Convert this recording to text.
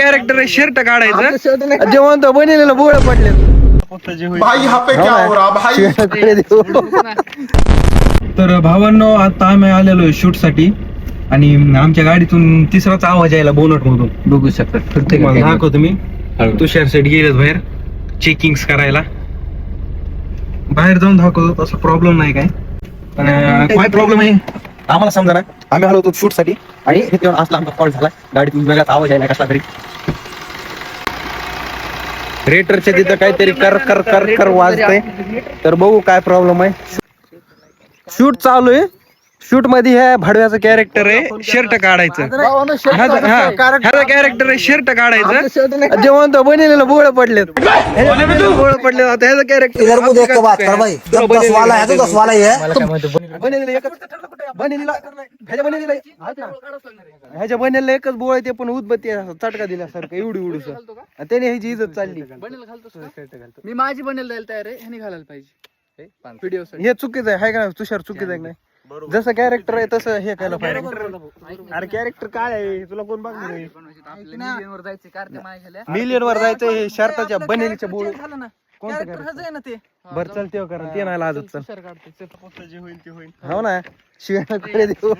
character आहे shirt काढायचं जेव्हा तो बनलेलं बोळ पडले तर भावांनो आता आम्ही आलेलो शूट साठी आणि आमच्या गाडीतून तिसराच आवाज यायला बोनट मधून बघू शकता दाखवतो मी तुषार सेट गेलेत बाहेर चेकिंग करायला बाहेर जाऊन दाखवतो तसा प्रॉब्लेम नाही काय प्रॉब्लेम आहे आम्हाला समजा ना आम्ही आलो होतो शूट साठी आणि इथे असला आमचा फॉल्ट झाला गाडीतून वेगळाच आवाज यायला कसला तरी रेटरच्या तिथं काहीतरी कर कर कर कर वाजतंय तर बघू काय प्रॉब्लेम आहे शूट चालू आहे शूट मध्ये ह्या भाडव्याचं कॅरेक्टर आहे शर्ट काढायचं ह्याचं कॅरेक्टर आहे शर्ट काढायचं जेव्हा तो बनलेलं बोळ पडलेत बोळ पडले ह्याचं कॅरेक्टर ह्याच्या बनलेलं एकच बोळ आहे ते पण उदबत्ती चटका दिल्यासारखं एवढी उडूस त्याने ह्याची इज्जत चालली मी माझी बनेल द्यायला तयार आहे ह्यानी घालायला पाहिजे व्हिडिओ हे चुकीचं आहे का तुषार चुकीचं आहे नाही जसं कॅरेक्टर आहे तसं हे केलं पाहिजे अरे कॅरेक्टर काय आहे तुला कोण बघणार मिलियन वर जायचं हे शर्टाच्या बनेलीच्या बोळ बरं चल ते करा ते नाही लाजत चल हो ना शिवाय देऊ